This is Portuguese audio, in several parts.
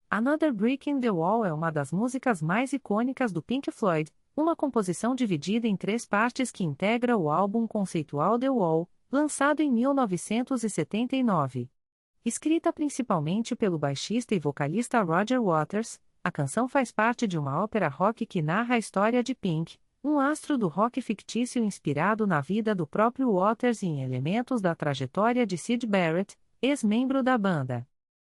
Another Brick in the Wall é uma das músicas mais icônicas do Pink Floyd, uma composição dividida em 3 partes que integra o álbum conceitual The Wall, lançado em 1979. Escrita principalmente pelo baixista e vocalista Roger Waters, a canção faz parte de uma ópera rock que narra a história de Pink, um astro do rock fictício inspirado na vida do próprio Waters e em elementos da trajetória de Syd Barrett, ex-membro da banda.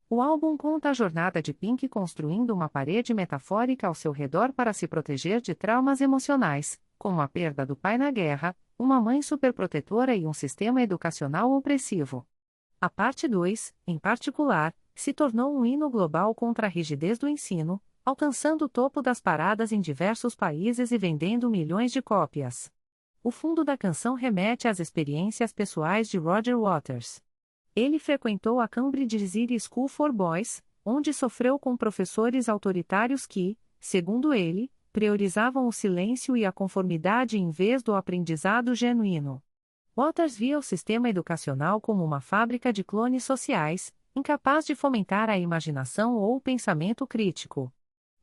O álbum conta a jornada de Pink construindo uma parede metafórica ao seu redor para se proteger de traumas emocionais, como a perda do pai na guerra, uma mãe superprotetora e um sistema educacional opressivo. A parte 2, em particular, se tornou um hino global contra a rigidez do ensino, alcançando o topo das paradas em diversos países e vendendo milhões de cópias. O fundo da canção remete às experiências pessoais de Roger Waters. Ele frequentou a Cambridge City School for Boys, onde sofreu com professores autoritários que, segundo ele, priorizavam o silêncio e a conformidade em vez do aprendizado genuíno. Waters via o sistema educacional como uma fábrica de clones sociais, incapaz de fomentar a imaginação ou o pensamento crítico.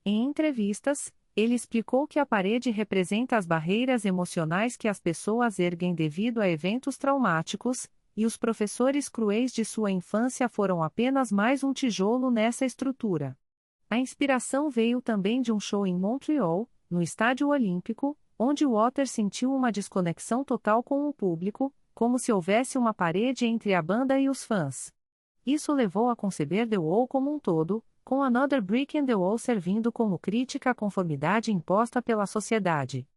Em entrevistas, ele explicou que a parede representa as barreiras emocionais que as pessoas erguem devido a eventos traumáticos, e os professores cruéis de sua infância foram apenas mais um tijolo nessa estrutura. A inspiração veio também de um show em Montreal, no Estádio Olímpico, onde Waters sentiu uma desconexão total com o público, como se houvesse uma parede entre a banda e os fãs. Isso levou a conceber The Wall como um todo, com Another Brick in the Wall servindo como crítica à conformidade imposta pela sociedade.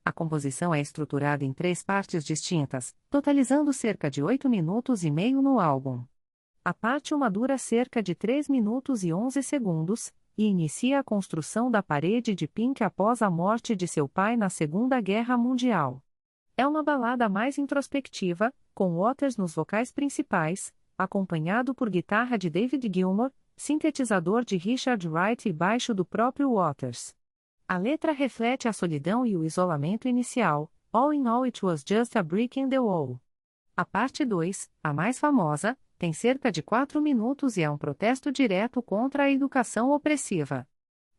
A composição é estruturada em 3 partes distintas, totalizando cerca de 8 minutos e meio no álbum. A parte 1 dura cerca de 3 minutos e 11 segundos, e inicia a construção da parede de Pink após a morte de seu pai na Segunda Guerra Mundial. É uma balada mais introspectiva, com Waters nos vocais principais, acompanhado por guitarra de David Gilmour, sintetizador de Richard Wright e baixo do próprio Waters. A letra reflete a solidão e o isolamento inicial, All in all it was just a brick in the wall. A parte 2, a mais famosa, tem cerca de 4 minutos e é um protesto direto contra a educação opressiva.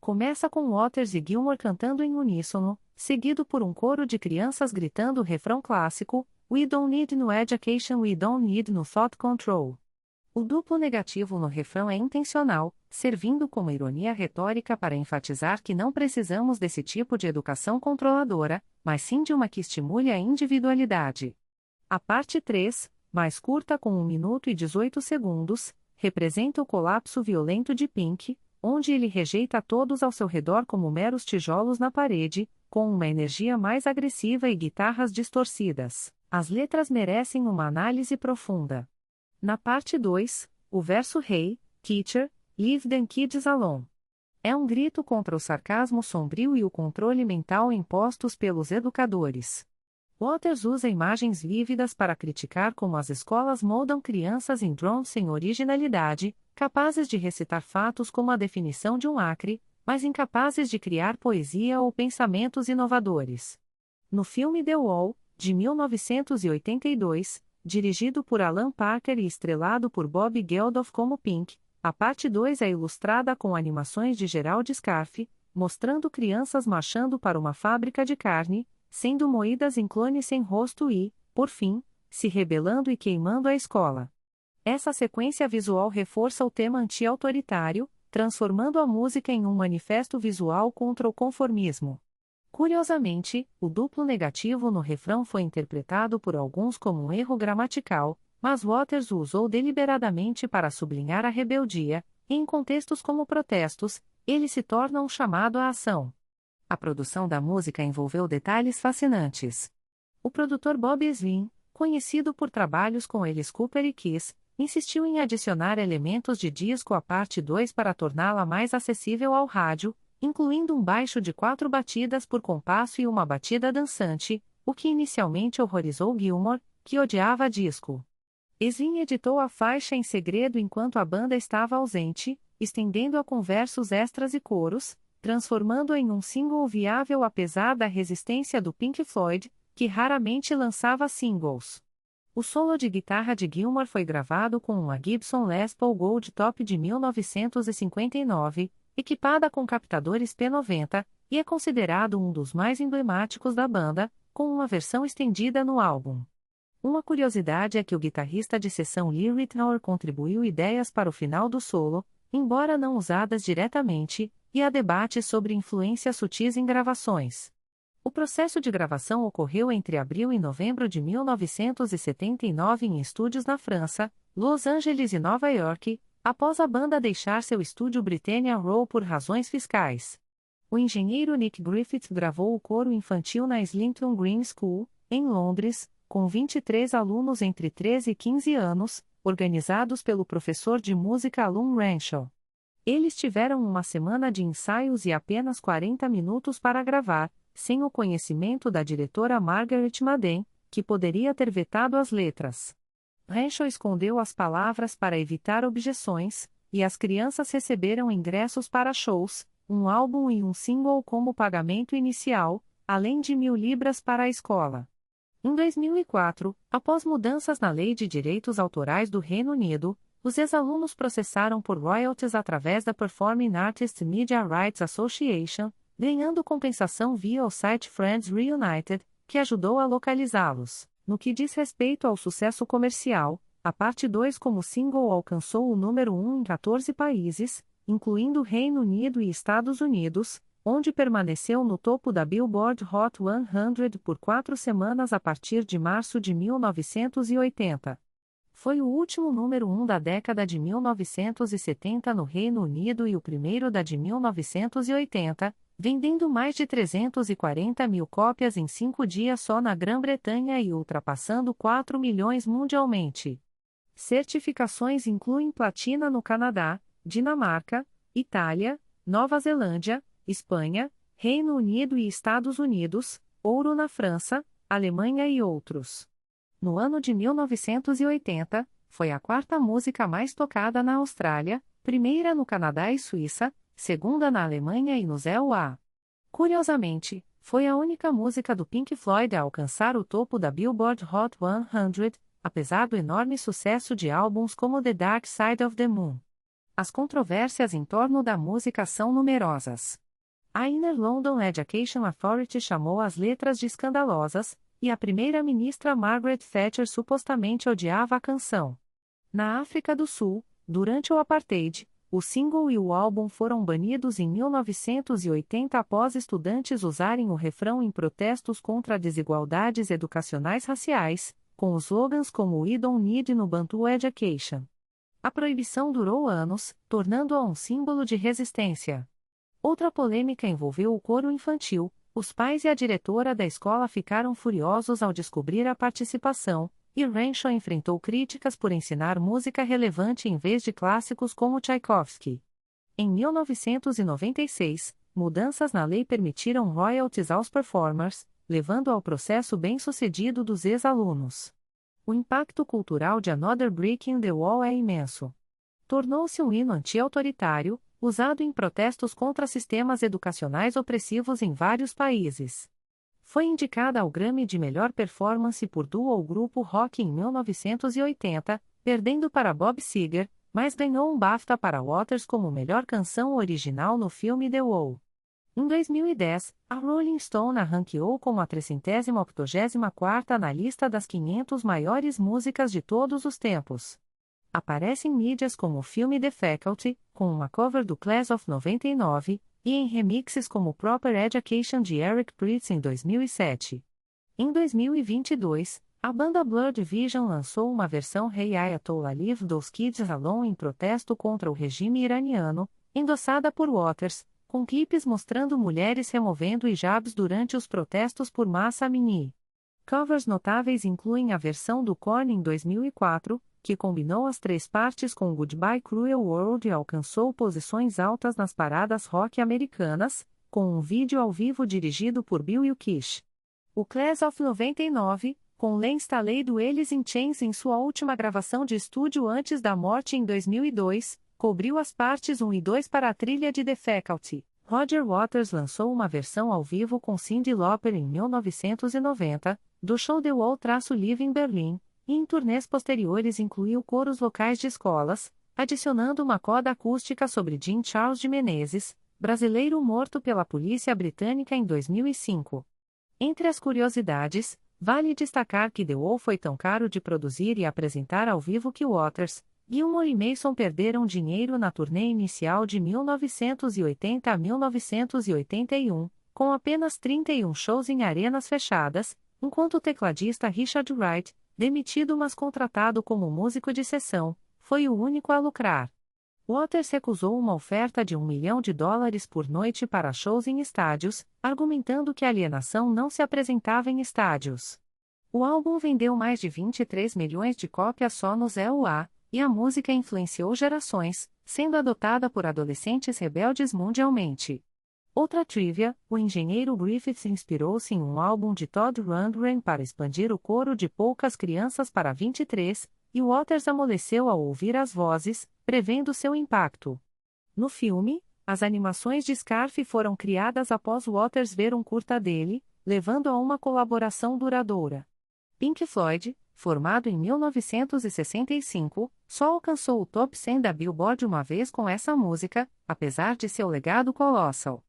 Começa com Waters e Gilmour cantando em uníssono, seguido por um coro de crianças gritando o refrão clássico, We don't need no education, we don't need no thought control. O duplo negativo no refrão é intencional, servindo como ironia retórica para enfatizar que não precisamos desse tipo de educação controladora, mas sim de uma que estimule a individualidade. A parte 3, mais curta com 1 minuto e 18 segundos, representa o colapso violento de Pink, onde ele rejeita todos ao seu redor como meros tijolos na parede, com uma energia mais agressiva e guitarras distorcidas. As letras merecem uma análise profunda. Na parte 2, o verso Hey, Teacher, Leave them kids alone. É um grito contra o sarcasmo sombrio e o controle mental impostos pelos educadores. Waters usa imagens vívidas para criticar como as escolas moldam crianças em drones sem originalidade, capazes de recitar fatos como a definição de um acre, mas incapazes de criar poesia ou pensamentos inovadores. No filme The Wall, de 1982, dirigido por Alan Parker e estrelado por Bob Geldof como Pink, a parte 2 é ilustrada com animações de Gerald Scarfe, mostrando crianças marchando para uma fábrica de carne, sendo moídas em clones sem rosto e, por fim, se rebelando e queimando a escola. Essa sequência visual reforça o tema anti-autoritário, transformando a música em um manifesto visual contra o conformismo. Curiosamente, o duplo negativo no refrão foi interpretado por alguns como um erro gramatical, mas Waters o usou deliberadamente para sublinhar a rebeldia, e em contextos como protestos, ele se torna um chamado à ação. A produção da música envolveu detalhes fascinantes. O produtor Bob Ezrin, conhecido por trabalhos com Alice Cooper e Kiss, insistiu em adicionar elementos de disco à parte 2 para torná-la mais acessível ao rádio, incluindo um baixo de 4 batidas por compasso e uma batida dançante, o que inicialmente horrorizou Gilmour, que odiava disco. Ezrin editou a faixa em segredo enquanto a banda estava ausente, estendendo-a com versos extras e coros, transformando-a em um single viável apesar da resistência do Pink Floyd, que raramente lançava singles. O solo de guitarra de Gilmour foi gravado com uma Gibson Les Paul Gold Top de 1959, equipada com captadores P90, e é considerado um dos mais emblemáticos da banda, com uma versão estendida no álbum. Uma curiosidade é que o guitarrista de sessão Lee Ritenour contribuiu ideias para o final do solo, embora não usadas diretamente, e há debates sobre influências sutis em gravações. O processo de gravação ocorreu entre abril e novembro de 1979 em estúdios na França, Los Angeles e Nova York, após a banda deixar seu estúdio Britannia Row por razões fiscais. O engenheiro Nick Griffith gravou o coro infantil na Islington Green School, em Londres, com 23 alunos entre 13 e 15 anos, organizados pelo professor de música Alan Renshaw. Eles tiveram uma semana de ensaios e apenas 40 minutos para gravar, sem o conhecimento da diretora Margaret Madden, que poderia ter vetado as letras. Renshaw escondeu as palavras para evitar objeções, e as crianças receberam ingressos para shows, um álbum e um single como pagamento inicial, além de 1.000 libras para a escola. Em 2004, após mudanças na Lei de Direitos Autorais do Reino Unido, os ex-alunos processaram por royalties através da Performing Artists Media Rights Association, ganhando compensação via o site Friends Reunited, que ajudou a localizá-los. No que diz respeito ao sucesso comercial, a parte 2 como single alcançou o número 1 em 14 países, incluindo Reino Unido e Estados Unidos, onde permaneceu no topo da Billboard Hot 100 por 4 semanas a partir de março de 1980. Foi o último número 1 da década de 1970 no Reino Unido e o primeiro da de 1980, vendendo mais de 340 mil cópias em 5 dias só na Grã-Bretanha e ultrapassando 4 milhões mundialmente. Certificações incluem platina no Canadá, Dinamarca, Itália, Nova Zelândia, Espanha, Reino Unido e Estados Unidos, ouro na França, Alemanha e outros. No ano de 1980, foi a quarta música mais tocada na Austrália, primeira no Canadá e Suíça, segunda na Alemanha e no ZEUA. Curiosamente, foi a única música do Pink Floyd a alcançar o topo da Billboard Hot 100, apesar do enorme sucesso de álbuns como The Dark Side of the Moon. As controvérsias em torno da música são numerosas. A Inner London Education Authority chamou as letras de escandalosas, e a primeira-ministra Margaret Thatcher supostamente odiava a canção. Na África do Sul, durante o Apartheid, o single e o álbum foram banidos em 1980 após estudantes usarem o refrão em protestos contra desigualdades educacionais raciais, com slogans como "We don't need no Bantu Education". A proibição durou anos, tornando-a um símbolo de resistência. Outra polêmica envolveu o coro infantil. Os pais e a diretora da escola ficaram furiosos ao descobrir a participação, e Renshaw enfrentou críticas por ensinar música relevante em vez de clássicos como Tchaikovsky. Em 1996, mudanças na lei permitiram royalties aos performers, levando ao processo bem-sucedido dos ex-alunos. O impacto cultural de Another Brick in the Wall é imenso. Tornou-se um hino anti-autoritário, usado em protestos contra sistemas educacionais opressivos em vários países. Foi indicada ao Grammy de Melhor Performance por duo ou grupo rock em 1980, perdendo para Bob Seger, mas ganhou um BAFTA para Waters como melhor canção original no filme The Wall. Em 2010, a Rolling Stone a ranqueou como a 384ª na lista das 500 maiores músicas de todos os tempos. Aparece em mídias como o filme The Faculty, com uma cover do Class of 99, e em remixes como Proper Education de Eric Prydz em 2007. Em 2022, a banda Blurred Vision lançou uma versão Hey Ayatollah Leave Those Kids Alone em protesto contra o regime iraniano, endossada por Waters, com clipes mostrando mulheres removendo hijabs durante os protestos por Mahsa Amini. Covers notáveis incluem a versão do Korn em 2004, que combinou as 3 partes com Goodbye Cruel World e alcançou posições altas nas paradas rock americanas, com um vídeo ao vivo dirigido por Bill Wilkish. O Class of 99, com Len Staley do Alice in Chains em sua última gravação de estúdio antes da morte em 2002, cobriu as partes 1 e 2 para a trilha de The Faculty. Roger Waters lançou uma versão ao vivo com Cyndi Lauper em 1990, do show The Wall-Live em Berlim, e em turnês posteriores incluiu coros vocais de escolas, adicionando uma coda acústica sobre Jean Charles de Menezes, brasileiro morto pela polícia britânica em 2005. Entre as curiosidades, vale destacar que The Wall foi tão caro de produzir e apresentar ao vivo que Waters, Gilmour e Mason perderam dinheiro na turnê inicial de 1980 a 1981, com apenas 31 shows em arenas fechadas, enquanto o tecladista Richard Wright, demitido mas contratado como músico de sessão, foi o único a lucrar. Waters recusou uma oferta de $1 milhão por noite para shows em estádios, argumentando que a alienação não se apresentava em estádios. O álbum vendeu mais de 23 milhões de cópias só nos EUA, e a música influenciou gerações, sendo adotada por adolescentes rebeldes mundialmente. Outra trivia, o engenheiro Griffiths inspirou-se em um álbum de Todd Rundgren para expandir o coro de Poucas Crianças para 23, e Waters amoleceu ao ouvir as vozes, prevendo seu impacto. No filme, as animações de Scarfe foram criadas após Waters ver um curta dele, levando a uma colaboração duradoura. Pink Floyd, formado em 1965, só alcançou o top 100 da Billboard uma vez com essa música, apesar de seu legado colossal.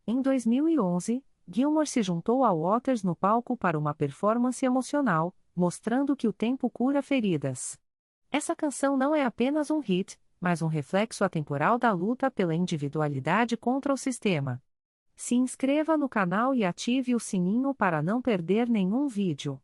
Em 2011, Gilmour se juntou a Waters no palco para uma performance emocional, mostrando que o tempo cura feridas. Essa canção não é apenas um hit, mas um reflexo atemporal da luta pela individualidade contra o sistema. Se inscreva no canal e ative o sininho para não perder nenhum vídeo.